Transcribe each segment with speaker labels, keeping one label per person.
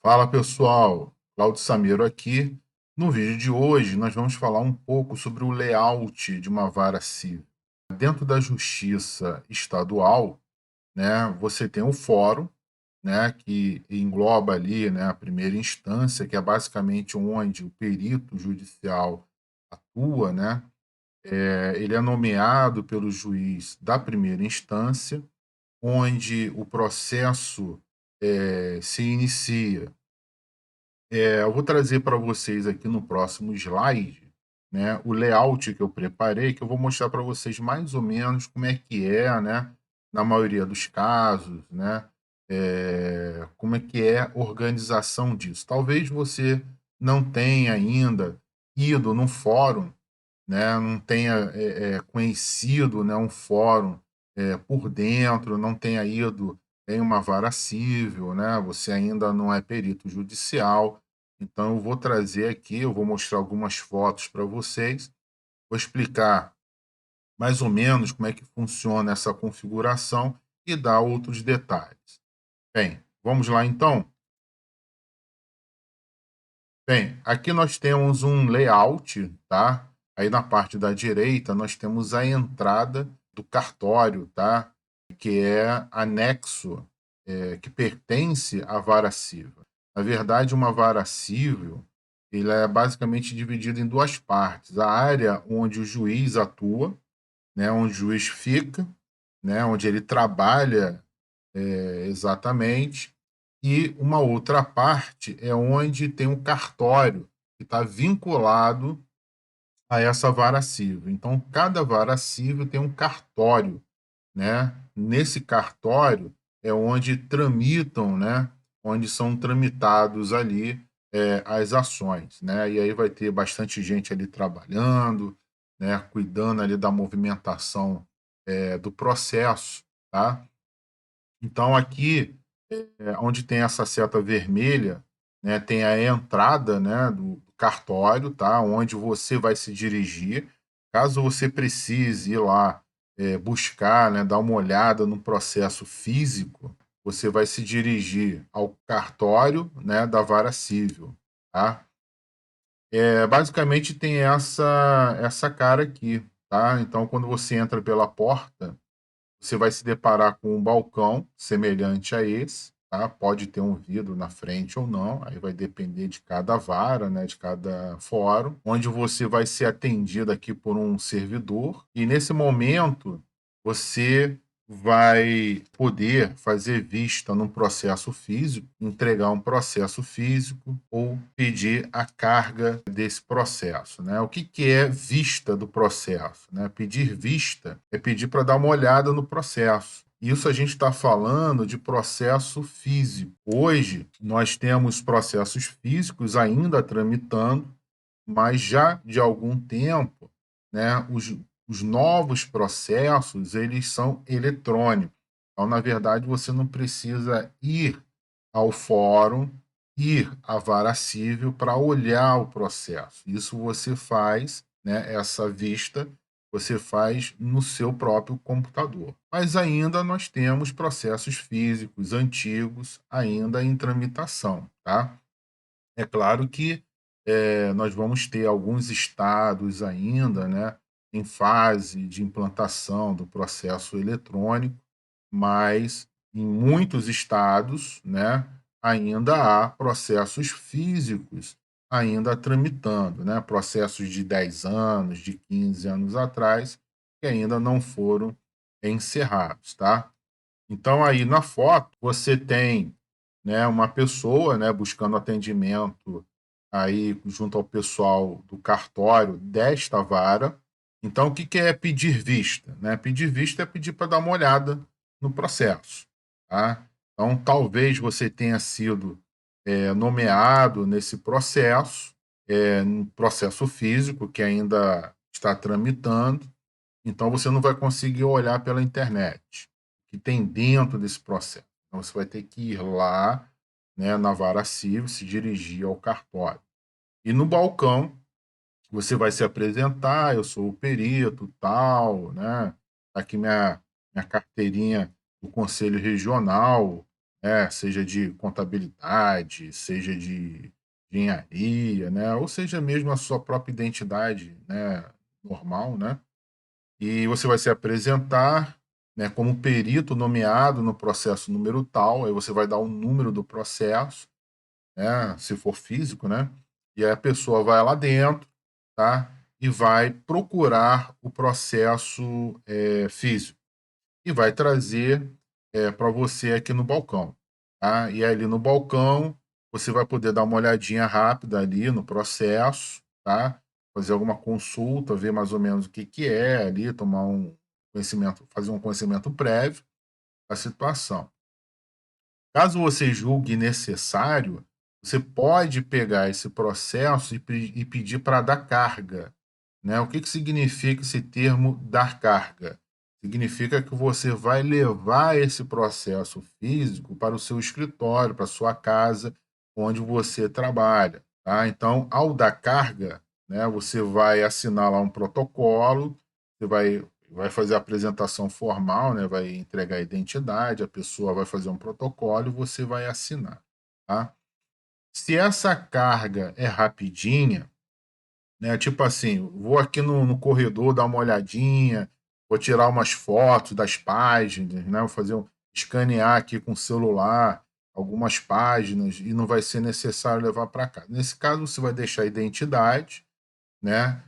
Speaker 1: Fala pessoal, Claudio Samiro aqui. No vídeo de hoje, nós vamos falar um pouco sobre o layout de uma vara civil. Dentro da Justiça Estadual, né, você tem o fórum, né, que engloba ali, né, a primeira instância, que é basicamente onde o perito judicial atua, né? Ele é nomeado pelo juiz da primeira instância, onde o processo se inicia. Eu vou trazer para vocês aqui no próximo slide, né, o layout que eu preparei, que eu vou mostrar para vocês mais ou menos como é que é, né, na maioria dos casos, né, como é que é a organização disso. Talvez você não tenha ainda ido num fórum, né, não tenha conhecido, né, um fórum por dentro, não tenha ido em uma vara civil, né, você ainda não é perito judicial. Então, eu vou trazer aqui, eu vou mostrar algumas fotos para vocês, vou explicar mais ou menos como é que funciona essa configuração e dar outros detalhes. Bem, vamos lá então? Bem, aqui nós temos um layout, tá? Aí na parte da direita nós temos a entrada do cartório, tá? Que é anexo, que pertence à vara civil. Na verdade, uma vara civil, ele é basicamente dividida em duas partes. A área onde o juiz atua, né? Onde o juiz fica, né? Onde ele trabalha exatamente. E uma outra parte é onde tem um cartório que está vinculado a essa vara civil. Então, cada vara civil tem um cartório, né? Nesse cartório é onde tramitam, né? Onde são tramitados ali as ações, né? E aí vai ter bastante gente ali trabalhando, né? Cuidando ali da movimentação do processo, tá? Então, aqui, onde tem essa seta vermelha, né, tem a entrada, né, do cartório, tá, onde você vai se dirigir. Caso você precise ir lá buscar, né, dar uma olhada no processo físico, você vai se dirigir ao cartório, né, da vara civil. Tá? Basicamente tem essa cara aqui. Tá? Então, quando você entra pela porta, você vai se deparar com um balcão semelhante a esse, tá? Pode ter um vidro na frente ou não, aí vai depender de cada vara, né, de cada fórum, onde você vai ser atendido aqui por um servidor, e nesse momento você vai poder fazer vista num processo físico, entregar um processo físico ou pedir a carga desse processo, né? O que é vista do processo, né? Pedir vista é pedir para dar uma olhada no processo. Isso a gente está falando de processo físico. Hoje, nós temos processos físicos ainda tramitando, mas já de algum tempo, né, os novos processos, eles são eletrônicos. Então, na verdade, você não precisa ir ao fórum, ir à vara civil para olhar o processo. Isso você faz, né, essa vista, você faz no seu próprio computador. Mas ainda nós temos processos físicos antigos ainda em tramitação, tá? É claro que nós vamos ter alguns estados ainda, né, em fase de implantação do processo eletrônico, mas em muitos estados, né, ainda há processos físicos ainda tramitando, né, processos de 10 anos, de 15 anos atrás, que ainda não foram encerrados, tá? Então, aí na foto, você tem, né, uma pessoa, né, buscando atendimento aí junto ao pessoal do cartório desta vara. Então, o que que é pedir vista? Né? Pedir vista é pedir para dar uma olhada no processo. Tá? Então, talvez você tenha sido nomeado nesse processo, um processo físico que ainda está tramitando, então você não vai conseguir olhar pela internet o que tem dentro desse processo. Então você vai ter que ir lá, né, na vara civil, se dirigir ao cartório. E no balcão você vai se apresentar, eu sou o perito, tal, né? Tá aqui minha carteirinha do Conselho Regional, seja de contabilidade, seja de engenharia, né, ou seja mesmo a sua própria identidade, né, normal, né, e você vai se apresentar, né, como perito nomeado no processo número tal, aí você vai dar o número do processo, né, se for físico, né, e aí a pessoa vai lá dentro, tá, e vai procurar o processo, físico, e vai trazer, para você aqui no balcão, tá. E ali no balcão, você vai poder dar uma olhadinha rápida ali no processo, tá, fazer alguma consulta, ver mais ou menos o que que é ali, tomar um conhecimento, fazer um conhecimento prévio da situação. Caso você julgue necessário, você pode pegar esse processo e pedir para dar carga, né. O que que significa esse termo "dar carga"? Significa que você vai levar esse processo físico para o seu escritório, para a sua casa, onde você trabalha, tá. Então, ao dar carga, né, você vai assinar lá um protocolo, você vai fazer a apresentação formal, né, vai entregar a identidade, a pessoa vai fazer um protocolo e você vai assinar, tá. Se essa carga é rapidinha, né, tipo assim, vou aqui no corredor dar uma olhadinha, vou tirar umas fotos das páginas, né, vou fazer escanear aqui com o celular algumas páginas e não vai ser necessário levar para casa. Nesse caso, você vai deixar a identidade, né,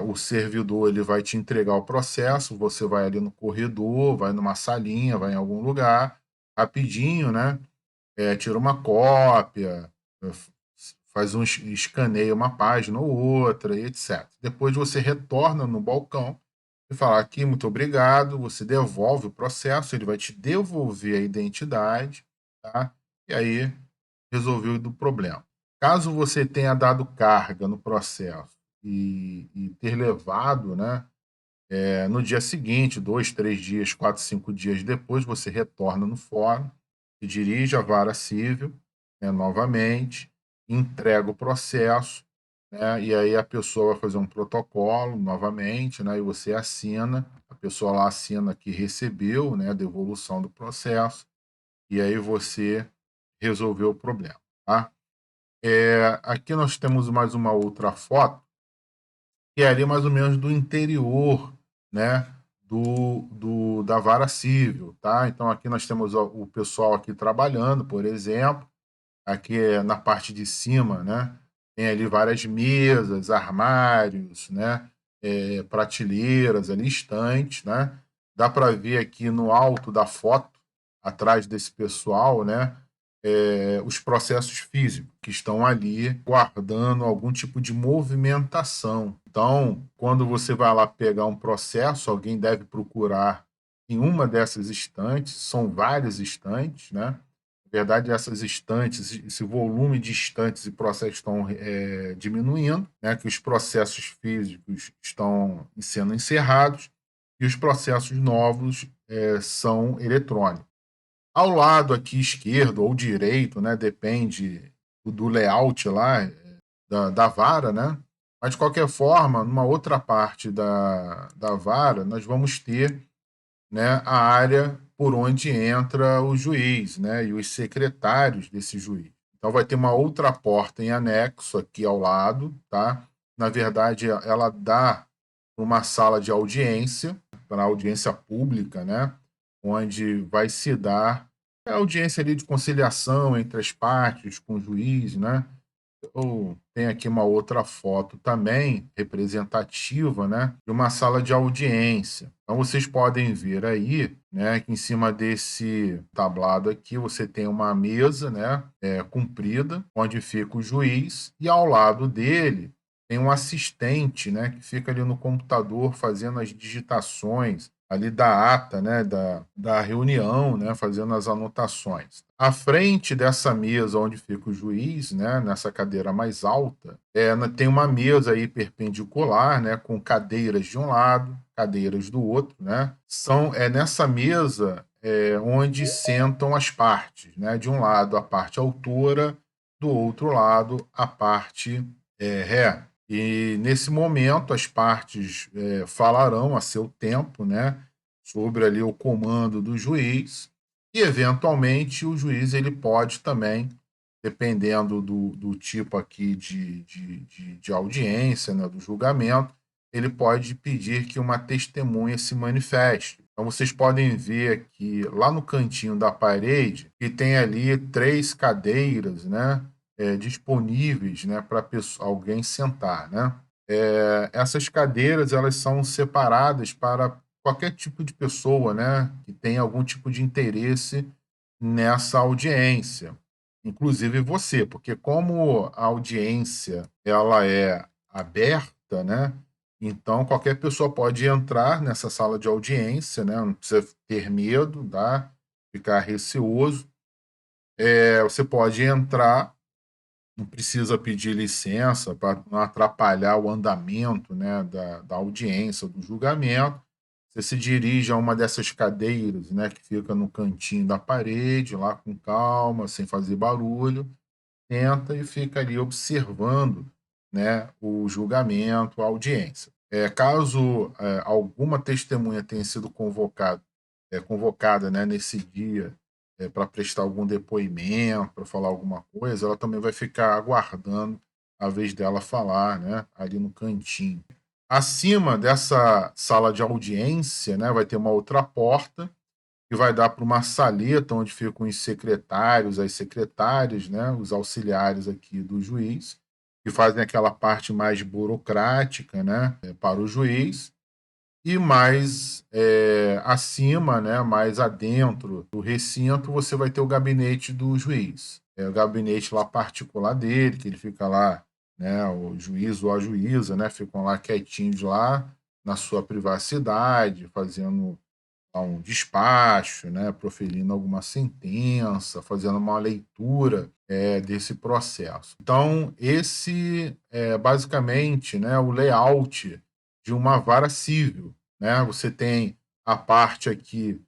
Speaker 1: o servidor ele vai te entregar o processo, você vai ali no corredor, vai numa salinha, vai em algum lugar, rapidinho, né, tira uma cópia, faz escaneia uma página ou outra e etc. Depois você retorna no balcão e fala: "Aqui, muito obrigado", você devolve o processo, ele vai te devolver a identidade, tá, e aí resolveu o problema. Caso você tenha dado carga no processo e ter levado, né, no dia seguinte, 2, 3 dias, 4, 5 dias depois, você retorna no fórum, se dirige à vara civil, né, novamente, entrega o processo, né, e aí a pessoa vai fazer um protocolo novamente, né, e você assina, a pessoa lá assina que recebeu, né, a devolução do processo, e aí você resolveu o problema, tá. Aqui nós temos mais uma outra foto, que é ali mais ou menos do interior, né, da vara civil, tá. Então aqui nós temos o pessoal aqui trabalhando, por exemplo, aqui na parte de cima, né, tem ali várias mesas, armários, né, prateleiras ali, estantes, né. Dá para ver aqui no alto da foto, atrás desse pessoal, né, os processos físicos que estão ali guardando algum tipo de movimentação. Então, quando você vai lá pegar um processo, alguém deve procurar em uma dessas estantes, são várias estantes, né? Na verdade, essas estantes, esse volume de estantes e processos estão diminuindo, né? Que os processos físicos estão sendo encerrados e os processos novos são eletrônicos. Ao lado aqui esquerdo ou direito, né, depende do layout lá, da vara, né, mas de qualquer forma, numa outra parte da vara, nós vamos ter, né, a área por onde entra o juiz, né, e os secretários desse juiz. Então vai ter uma outra porta em anexo aqui ao lado, tá. Na verdade, ela dá para uma sala de audiência, para audiência pública, né, onde vai se dar a audiência ali de conciliação entre as partes, com o juiz, né. Ou tem aqui uma outra foto também representativa, né, de uma sala de audiência. Então vocês podem ver aí, né, que em cima desse tablado aqui você tem uma mesa, né, comprida, onde fica o juiz e ao lado dele tem um assistente, né, que fica ali no computador fazendo as digitações ali da ata, né, da reunião, né, fazendo as anotações. À frente dessa mesa onde fica o juiz, né, nessa cadeira mais alta, tem uma mesa aí perpendicular, né, com cadeiras de um lado, cadeiras do outro, né. É nessa mesa onde sentam as partes, né, de um lado a parte autora, do outro lado a parte ré. E nesse momento as partes falarão a seu tempo, né, sobre ali o comando do juiz, E, eventualmente, o juiz ele pode também, dependendo do tipo aqui de audiência, né, do julgamento, ele pode pedir que uma testemunha se manifeste. Então, vocês podem ver aqui, lá no cantinho da parede, que tem ali 3 cadeiras, né, disponíveis, né, para alguém sentar, né? Essas cadeiras elas são separadas para qualquer tipo de pessoa, né, que tem algum tipo de interesse nessa audiência, inclusive você, porque como a audiência ela é aberta, né, então qualquer pessoa pode entrar nessa sala de audiência, né, não precisa ter medo, tá, ficar receoso. Você pode entrar, não precisa pedir licença para não atrapalhar o andamento, né, da audiência, do julgamento. Você se dirige a uma dessas cadeiras, né, que fica no cantinho da parede, lá com calma, sem fazer barulho, senta e fica ali observando, né, o julgamento, a audiência. Caso alguma testemunha tenha sido convocada, né, nesse dia para prestar algum depoimento, para falar alguma coisa, ela também vai ficar aguardando a vez dela falar, né, ali no cantinho. Acima dessa sala de audiência, né, vai ter uma outra porta que vai dar para uma saleta onde ficam os secretários, as secretárias, né, os auxiliares aqui do juiz, que fazem aquela parte mais burocrática, né, para o juiz. E mais acima, né, mais adentro do recinto, você vai ter o gabinete do juiz. É o gabinete lá particular dele, que ele fica lá, né, o juiz ou a juíza, né, ficam lá quietinhos lá na sua privacidade, fazendo um despacho, né, proferindo alguma sentença, fazendo uma leitura desse processo. Então, esse é basicamente, né, o layout de uma vara civil. Né? Você tem a parte aqui,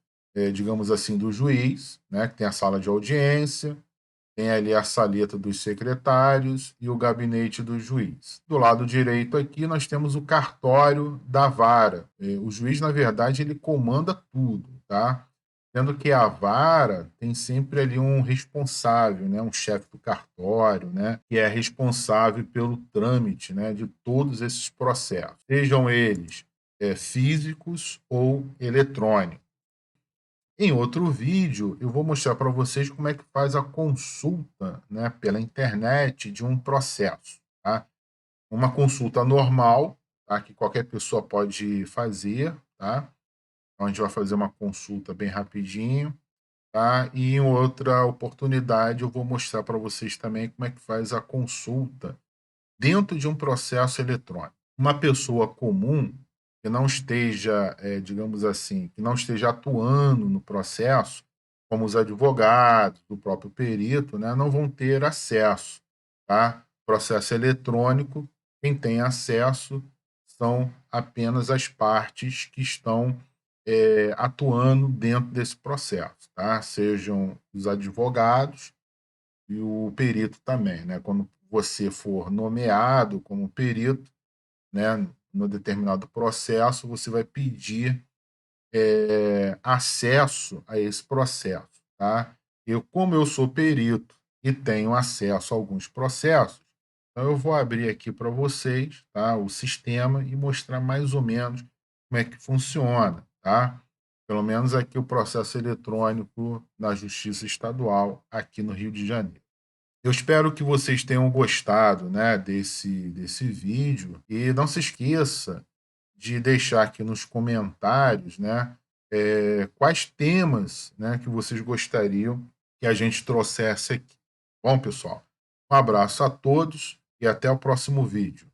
Speaker 1: digamos assim, do juiz, né, que tem a sala de audiência, tem ali a saleta dos secretários e o gabinete do juiz. Do lado direito aqui nós temos o cartório da vara. O juiz, na verdade, ele comanda tudo, tá? Sendo que a vara tem sempre ali um responsável, né, um chefe do cartório, né, que é responsável pelo trâmite, né, de todos esses processos, sejam eles físicos ou eletrônicos. Em outro vídeo, eu vou mostrar para vocês como é que faz a consulta, né, pela internet de um processo, tá? Uma consulta normal, tá, que qualquer pessoa pode fazer, tá? Então, a gente vai fazer uma consulta bem rapidinho, tá? E em outra oportunidade eu vou mostrar para vocês também como é que faz a consulta dentro de um processo eletrônico. Uma pessoa comum que não esteja, digamos assim, que não esteja atuando no processo, como os advogados, o próprio perito, né, não vão ter acesso, tá? Processo eletrônico, quem tem acesso são apenas as partes que estão atuando dentro desse processo, tá? Sejam os advogados e o perito também, né? Quando você for nomeado como perito, né, no determinado processo, você vai pedir acesso a esse processo, tá? Como eu sou perito e tenho acesso a alguns processos, então eu vou abrir aqui para vocês, tá, o sistema e mostrar mais ou menos como é que funciona, tá? Pelo menos aqui o processo eletrônico na Justiça Estadual aqui no Rio de Janeiro. Eu espero que vocês tenham gostado, né, desse vídeo e não se esqueça de deixar aqui nos comentários, né, quais temas, né, que vocês gostariam que a gente trouxesse aqui. Bom, pessoal, um abraço a todos e até o próximo vídeo.